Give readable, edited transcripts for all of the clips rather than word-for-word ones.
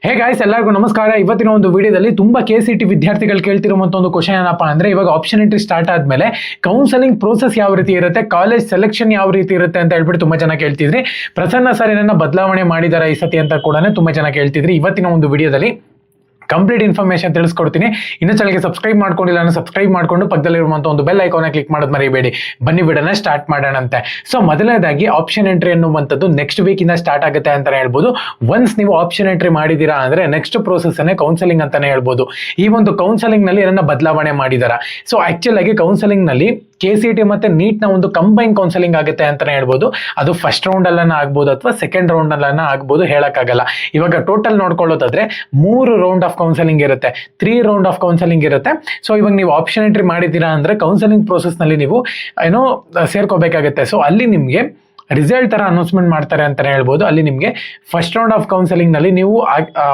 Hey guys, ಎಲ್ಲರಿಗೂ ನಮಸ್ಕಾರ. ಇವತ್ತಿನ ಒಂದು ವಿಡಿಯೋದಲ್ಲಿ ತುಂಬಾ KCET ವಿದ್ಯಾರ್ಥಿಗಳು ಕೇಳ್ತಿರುವಂತ ಒಂದು ಕ್ವಶನ್ ಏನಪ್ಪಾ ಅಂದ್ರೆ, ಇವಾಗ ಆಪ್ಷನ್ ಎಂಟ್ರಿ ಸ್ಟಾರ್ಟ್ ಆದ್ಮೇಲೆ ಕೌನ್ಸೆಲಿಂಗ್ ಪ್ರೋಸೆಸ್ ಯಾವ ರೀತಿ ಇರುತ್ತೆ, ಕಾಲೇಜ್ ಸೆಲೆಕ್ಷನ್ ಯಾವ ರೀತಿ ಇರುತ್ತೆ ಅಂತ ಹೇಳ್ಬಿಟ್ಟು ತುಂಬಾ ಜನ ಕೇಳ್ತಿದ್ರಿ. ಪ್ರಸನ್ನ ಸರ್ ಏನನ್ನ ಬದಲಾವಣೆ ಮಾಡಿದಾರ ಈ ಸತಿ ಅಂತ ಕೂಡ ತುಂಬಾ ಜನ ಕೇಳ್ತಿದ್ರಿ. ಇವತ್ತಿನ ಒಂದು ವಿಡಿಯೋದಲ್ಲಿ ಕಂಪ್ಲೀಟ್ ಇನ್ಫಾರ್ಮೇಶನ್ ತಿಳಿಸ್ಕೊಡ್ತೀನಿ. ಇನ್ನು ಚಾನಲ್ಗೆ ಸಬ್ಸ್ಕ್ರೈಬ್ ಮಾಡ್ಕೊಂಡಿಲ್ಲ ಅಂದ್ರೆ ಸಬ್ಸ್ಕ್ರೈಬ್ ಮಾಡ್ಕೊಂಡು ಪಕ್ಕದಲ್ಲಿರುವಂಥ ಒಂದು ಬೆಲ್ ಐಕಾನ್ ಕ್ಲಿಕ್ ಮಾಡೋದು ಮರಿಬೇಡಿ. ಬನ್ನಿ ವಿಡಿಯೋನ ಸ್ಟಾರ್ಟ್ ಮಾಡೋಣಂತೆ. ಸೊ ಮೊದಲನೇದಾಗಿ ಆಪ್ಷನ್ ಎಂಟ್ರಿ ಅನ್ನುವಂಥದ್ದು ನೆಕ್ಸ್ಟ್ ವೀಕ್ ಇಂದ ಸ್ಟಾರ್ಟ್ ಆಗುತ್ತೆ ಅಂತಾನೆ ಹೇಳ್ಬೋದು. ಒನ್ಸ್ ನೀವು ಆಪ್ಷನ್ ಎಂಟ್ರಿ ಮಾಡಿದೀರಾ ಅಂದ್ರೆ ನೆಕ್ಸ್ಟ್ ಪ್ರೋಸೆಸ್ ಅನ್ನೇ ಕೌನ್ಸೆಲಿಂಗ್ ಅಂತಾನೆ ಹೇಳ್ಬೋದು. ಈ ಒಂದು ಕೌನ್ಸೆಲಿಂಗ್ ನಲ್ಲಿ ಏನನ್ನ ಬದಲಾವಣೆ ಮಾಡಿದಾರ. ಸೊ ಆಕ್ಚುಲ್ ಆಗಿ ಕೌನ್ಸೆಲಿಂಗ್ ನಲ್ಲಿ KCET ಮತ್ತೆ ನೀಟ್ ನ ಒಂದು ಕಂಬೈನ್ ಕೌನ್ಸೆಲಿಂಗ್ ಆಗುತ್ತೆ ಅಂತಾನೆ ಹೇಳ್ಬೋದು. ಅದು ಫಸ್ಟ್ ರೌಂಡ್ ಅಲ್ಲನ ಆಗ್ಬೋದು ಅಥವಾ ಸೆಕೆಂಡ್ ರೌಂಡ್ ಅಲ್ಲನ ಆಗ್ಬೋದು, ಹೇಳಕ್ಕಾಗಲ್ಲ. ಇವಾಗ ಟೋಟಲ್ ನೋಡ್ಕೊಳ್ಳೋದಾದ್ರೆ 3 ರೌಂಡ್ ಆಫ್ ಕೌನ್ಸೆಲಿಂಗ್ ಇರುತ್ತೆ, 3 ರೌಂಡ್ ಆಫ್ ಕೌನ್ಸೆಲಿಂಗ್ ಇರುತ್ತೆ. ಸೊ ಇವಾಗ ನೀವು ಆಪ್ಷನ್ ಎಂಟ್ರಿ ಮಾಡಿದ್ದೀರಾ ಅಂದ್ರೆ ಕೌನ್ಸೆಲಿಂಗ್ ಪ್ರೋಸೆಸ್ ನಲ್ಲಿ ನೀವು ಏನೋ ಸೇರ್ಕೋಬೇಕಾಗುತ್ತೆ. ಸೊ ಅಲ್ಲಿ ನಿಮ್ಗೆ ರಿಸಲ್ಟ್ ತರ ಅನೌನ್ಸ್ಮೆಂಟ್ ಮಾಡ್ತಾರೆ ಅಂತಾನೆ ಹೇಳ್ಬೋದು. ಅಲ್ಲಿ ನಿಮಗೆ ಫಸ್ಟ್ ರೌಂಡ್ ಆಫ್ ಕೌನ್ಸೆಲಿಂಗ್ ನಲ್ಲಿ ನೀವು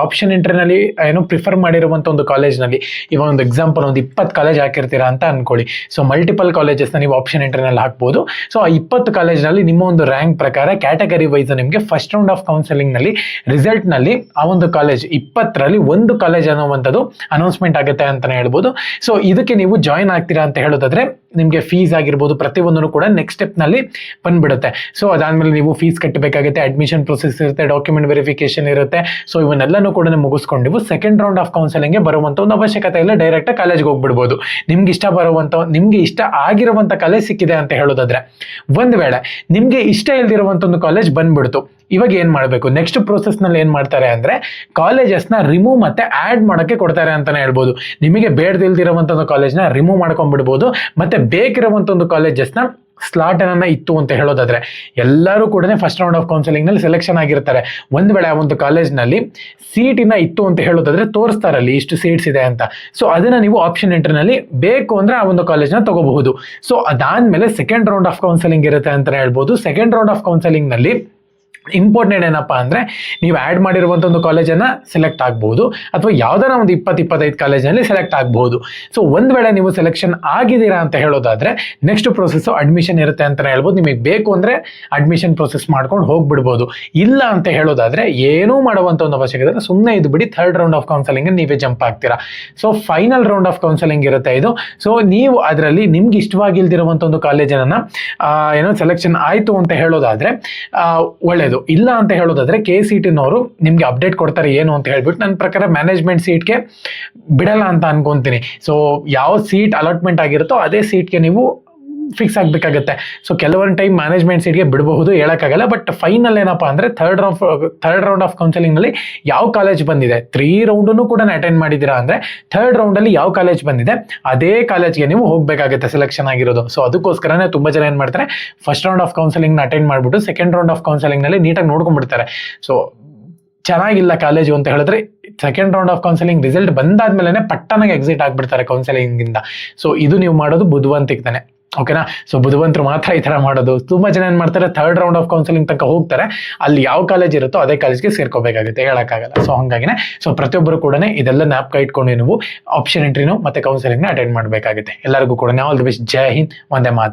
ಆಪ್ಷನ್ ಎಂಟ್ರಿನಲ್ಲಿ ಏನೋ ಪ್ರಿಫರ್ ಮಾಡಿರುವಂತ ಒಂದು ಕಾಲೇಜ್ ನಲ್ಲಿ ಇವಾಗ ಒಂದು ಎಕ್ಸಾಂಪಲ್ ಒಂದು 20 ಕಾಲೇಜ್ ಹಾಕಿರ್ತೀರಾ ಅಂತ ಅನ್ಕೊಳ್ಳಿ. ಸೊ ಮಲ್ಟಿಪಲ್ ಕಾಲೇಜಸ್ ನ ನೀವು ಆಪ್ಷನ್ ಎಂಟ್ರಿನಲ್ಲಿ ಹಾಕ್ಬೋದು. ಸೊ ಆ 20 ಕಾಲೇಜ್ ನಲ್ಲಿ ನಿಮ್ಮ ಒಂದು ರ್ಯಾಂಕ್ ಪ್ರಕಾರ ಕ್ಯಾಟಗರಿ ವೈಸ್ ನಿಮಗೆ ಫಸ್ಟ್ ರೌಂಡ್ ಆಫ್ ಕೌನ್ಸೆಲಿಂಗ್ ನಲ್ಲಿ ರಿಸಲ್ಟ್ ನಲ್ಲಿ ಆ ಒಂದು ಕಾಲೇಜ್ 20ರಲ್ಲಿ ಒಂದು ಕಾಲೇಜ್ ಅನ್ನುವಂಥದ್ದು ಅನೌನ್ಸ್ಮೆಂಟ್ ಆಗುತ್ತೆ ಅಂತಾನೆ ಹೇಳ್ಬೋದು. ಸೊ ಇದಕ್ಕೆ ನೀವು ಜಾಯಿನ್ ಆಗ್ತೀರಾ ಅಂತ ಹೇಳೋದಾದ್ರೆ ನಿಮಗೆ ಫೀಸ್ ಆಗಿರ್ಬೋದು ಪ್ರತಿಯೊಂದನ್ನು ಕೂಡ ನೆಕ್ಸ್ಟ್ ಸ್ಟೆಪ್ ನಲ್ಲಿ ಬಂದ್ಬಿಡುತ್ತೆ. ಸೊ ಅದಾದ್ಮೇಲೆ ನೀವು ಫೀಸ್ ಕಟ್ಟಬೇಕಾಗುತ್ತೆ, ಅಡ್ಮಿಷನ್ ಪ್ರೊಸೆಸ್ ಇರುತ್ತೆ, ಡಾಕ್ಯುಮೆಂಟ್ ವೆರಿಫಿಕೇಶನ್ ಇರುತ್ತೆ. ಸೊ ಇವನ್ನೆಲ್ಲನೂ ಕೂಡ ಮುಗಿಸ್ಕೊಂಡು ನೀವು ಸೆಕೆಂಡ್ ರೌಂಡ್ ಆಫ್ ಕೌನ್ಸೆಲಿಂಗ್ ಬರುವಂತ ಒಂದು ಅವಶ್ಯಕತೆ ಇಲ್ಲ, ಡೈರೆಕ್ಟ್ ಕಾಲೇಜ್ಗೆ ಹೋಗ್ಬಿಡ್ಬೋದು. ನಿಮ್ಗೆ ಇಷ್ಟ ಆಗಿರುವಂತ ಕಾಲೇಜ್ ಸಿಕ್ಕಿದೆ ಅಂತ ಹೇಳೋದಾದ್ರೆ. ಒಂದ್ ವೇಳೆ ನಿಮ್ಗೆ ಇಷ್ಟ ಇಲ್ದಿರುವಂತ ಒಂದು ಕಾಲೇಜ್ ಬಂದ್ಬಿಡ್ತು, ಇವಾಗ ಏನ್ ಮಾಡ್ಬೇಕು, ನೆಕ್ಸ್ಟ್ ಪ್ರೋಸೆಸ್ ನಲ್ಲಿ ಏನ್ ಮಾಡ್ತಾರೆ ಅಂದ್ರೆ ಕಾಲೇಜಸ್ ನ ರಿಮೂವ್ ಮತ್ತೆ ಆಡ್ ಮಾಡಕ್ಕೆ ಕೊಡ್ತಾರೆ ಅಂತಾನೆ ಹೇಳ್ಬೋದು. ನಿಮಗೆ ಬೇಡದಿಲ್ದಿರುವಂತ ಒಂದು ಕಾಲೇಜ್ ನ ರಿಮೂವ್ ಮಾಡ್ಕೊಂಡ್ಬಿಡ್ಬೋದು. ಮತ್ತೆ ಬೇಕಿರುವಂತ ಒಂದು ಕಾಲೇಜಸ್ ನ ಸ್ಲಾಟ್ ಏನನ್ನ ಇತ್ತು ಅಂತ ಹೇಳೋದಾದ್ರೆ ಎಲ್ಲರೂ ಕೂಡ ಫಸ್ಟ್ ರೌಂಡ್ ಆಫ್ ಕೌನ್ಸೆಲಿಂಗ್ ನಲ್ಲಿ ಸೆಲೆಕ್ಷನ್ ಆಗಿರ್ತಾರೆ. ಒಂದ್ ವೇಳೆ ಆ ಒಂದು ಕಾಲೇಜ್ ನಲ್ಲಿ ಸೀಟ್ ಇತ್ತು ಅಂತ ಹೇಳೋದಾದ್ರೆ ತೋರಿಸ್ತಾರಲ್ಲಿ ಇಷ್ಟು ಸೀಟ್ಸ್ ಇದೆ ಅಂತ. ಸೊ ಅದನ್ನ ನೀವು ಆಪ್ಷನ್ ಎಂಟ್ರಿ ನಲ್ಲಿ ಬೇಕು ಅಂದ್ರೆ ಆ ಒಂದು ಕಾಲೇಜ್ ನ ತಗೋಬಹುದು. ಸೊ ಅದಾದ್ಮೇಲೆ ಸೆಕೆಂಡ್ ರೌಂಡ್ ಆಫ್ ಕೌನ್ಸೆಲಿಂಗ್ ಇರುತ್ತೆ ಅಂತ ಹೇಳ್ಬೋದು. ಸೆಕೆಂಡ್ ರೌಂಡ್ ಆಫ್ ಕೌನ್ಸೆಲಿಂಗ್ ನಲ್ಲಿ ಇಂಪಾರ್ಟೆಂಟ್ ಏನಪ್ಪಾ ಅಂದ್ರೆ ನೀವು ಆಡ್ ಮಾಡಿರುವಂತ ಒಂದು ಕಾಲೇಜನ್ನ ಸೆಲೆಕ್ಟ್ ಆಗಬಹುದು ಅಥವಾ ಯಾವ್ದಾರ ಒಂದು 20-25 ಕಾಲೇಜಲ್ಲಿ ಸೆಲೆಕ್ಟ್ ಆಗಬಹುದು. ಸೊ ಒಂದ್ ವೇಳೆ ನೀವು ಸೆಲೆಕ್ಷನ್ ಆಗಿದ್ದೀರಾ ಅಂತ ಹೇಳೋದಾದ್ರೆ ನೆಕ್ಸ್ಟ್ ಪ್ರೊಸೆಸ್ ಅಡ್ಮಿಷನ್ ಇರುತ್ತೆ ಅಂತಾನೆ ಹೇಳ್ಬೋದು. ನಿಮಗೆ ಬೇಕು ಅಂದ್ರೆ ಅಡ್ಮಿಷನ್ ಪ್ರೊಸೆಸ್ ಮಾಡ್ಕೊಂಡು ಹೋಗ್ಬಿಡ್ಬೋದು. ಇಲ್ಲ ಅಂತ ಹೇಳೋದಾದ್ರೆ ಏನೂ ಮಾಡುವಂತ ಒಂದು ಅವಶ್ಯಕತೆ ಇಲ್ಲ, ಸುಮ್ಮನೆ ಇದು ಬಿಡಿ ಥರ್ಡ್ ರೌಂಡ್ ಆಫ್ ಕೌನ್ಸೆಲಿಂಗ್ ನೀವೇ ಜಂಪ್ ಆಗ್ತೀರಾ. So final round of counselling ಇರುತ್ತೆ ಇದು. ಸೊ ನೀವು ಅದರಲ್ಲಿ ನಿಮ್ಗೆ ಇಷ್ಟವಾಗಿಲ್ದಿರುವಂತ ಒಂದು ಕಾಲೇಜನ್ನ ಏನೋ ಸೆಲೆಕ್ಷನ್ ಆಯ್ತು ಅಂತ ಹೇಳೋದಾದ್ರೆ ಒಳ್ಳೇದು. ಇಲ್ಲ ಅಂತ ಹೇಳೋದಾದ್ರೆ KCET ನವರು ನಿಮ್ಗೆ ಅಪ್ಡೇಟ್ ಕೊಡ್ತಾರೆ ಏನು ಅಂತ ಹೇಳ್ಬಿಟ್ಟು. ನನ್ನ ಪ್ರಕಾರ ಮ್ಯಾನೇಜ್ಮೆಂಟ್ ಸೀಟ್ಗೆ ಬಿಡಲ್ಲ ಅಂತ ಅನ್ಕೊಂತೀನಿ. ಸೊ ಯಾವ ಸೀಟ್ ಅಲಾಟ್ಮೆಂಟ್ ಆಗಿರುತ್ತೋ ಅದೇ ಸೀಟ್ಗೆ ನೀವು ಫಿಕ್ಸ್ ಆಗ್ಬೇಕಾಗತ್ತೆ. ಸೊ ಕೆಲವೊಂದು ಟೈಮ್ ಮ್ಯಾನೇಜ್ಮೆಂಟ್ ಸೀಟ್ಗೆ ಬಿಡಬಹುದು, ಹೇಳಕ್ಕಾಗಲ್ಲ. ಬಟ್ ಫೈನಲ್ ಏನಪ್ಪಾ ಅಂದ್ರೆ ಥರ್ಡ್ ರೌಂಡ್ ಆಫ್ ಕೌನ್ಸೆಲಿಂಗ್ ನಲ್ಲಿ ಯಾವ ಕಾಲೇಜ್ ಬಂದಿದೆ, 3 ರೌಂಡನ್ನು ಕೂಡ ಅಟೆಂಡ್ ಮಾಡಿದ್ದೀರಾ ಅಂದ್ರೆ ಥರ್ಡ್ ರೌಂಡ್ ಅಲ್ಲಿ ಯಾವ ಕಾಲೇಜ್ ಬಂದಿದೆ ಅದೇ ಕಾಲೇಜ್ಗೆ ನೀವು ಹೋಗ್ಬೇಕಾಗುತ್ತೆ ಸೆಲೆಕ್ಷನ್ ಆಗಿರೋದು. ಸೊ ಅದಕ್ಕೋಸ್ಕರನೇ ತುಂಬಾ ಜನ ಏನ್ ಮಾಡ್ತಾರೆ, ಫಸ್ಟ್ ರೌಂಡ್ ಆಫ್ ಕೌನ್ಸೆಲಿಂಗ್ ನ ಅಟೆಂಡ್ ಮಾಡ್ಬಿಟ್ಟು ಸೆಕೆಂಡ್ ರೌಂಡ್ ಆಫ್ ಕೌನ್ಸೆಲಿಂಗ್ ನಲ್ಲಿ ನೀಟಾಗಿ ನೋಡ್ಕೊಂಡ್ಬಿಡ್ತಾರೆ. ಸೊ ಚೆನ್ನಾಗಿಲ್ಲ ಕಾಲೇಜು ಅಂತ ಹೇಳಿದ್ರೆ second round of counselling result ಬಂದಾದ್ಮೇಲೆ ಪಟ್ಟನಾಗಿ ಎಕ್ಸಿಟ್ ಆಗ್ಬಿಡ್ತಾರೆ ಕೌನ್ಸೆಲಿಂಗ್ ಇಂದ. ಸೊ ಇದು ನೀವು ಮಾಡೋದು ಬುದ್ಧಿವಂತಿಕೆನೆ, ಓಕೆನಾ. ಸೊ ಬುದ್ಧಿವಂತರು ಮಾತ್ರ ಈ ತರ ಮಾಡೋದು. ತುಂಬಾ ಜನ ಏನ್ ಮಾಡ್ತಾರೆ, ಥರ್ಡ್ ರೌಂಡ್ ಆಫ್ ಕೌನ್ಸೆಲಿಂಗ್ ತನಕ ಹೋಗ್ತಾರೆ, ಅಲ್ಲಿ ಯಾವ ಕಾಲೇಜ್ ಇರುತ್ತೋ ಅದೇ ಕಾಲೇಜ್ಗೆ ಸೇರ್ಕೋಬೇಕಾಗುತ್ತೆ, ಹೇಳಕ್ಕಾಗಲ್ಲ. ಸೊ ಹಂಗಾಗಿನೇ ಸೊ ಪ್ರತಿಯೊಬ್ಬರು ಕೂಡ ಇದೆಲ್ಲ ನ್ಯಾಪ್ಕ ಇಟ್ಕೊಂಡು ನೀವು ಆಪ್ಷನ್ ಎಂಟ್ರಿನೂ ಮತ್ತೆ ಕೌನ್ಸೆಲಿಂಗ್ ನ ಅಟೆಂಡ್ ಮಾಡಬೇಕಾಗುತ್ತೆ. ಎಲ್ಲರಿಗೂ ಕೂಡ all the best. Jai Hind, Vande Mataram.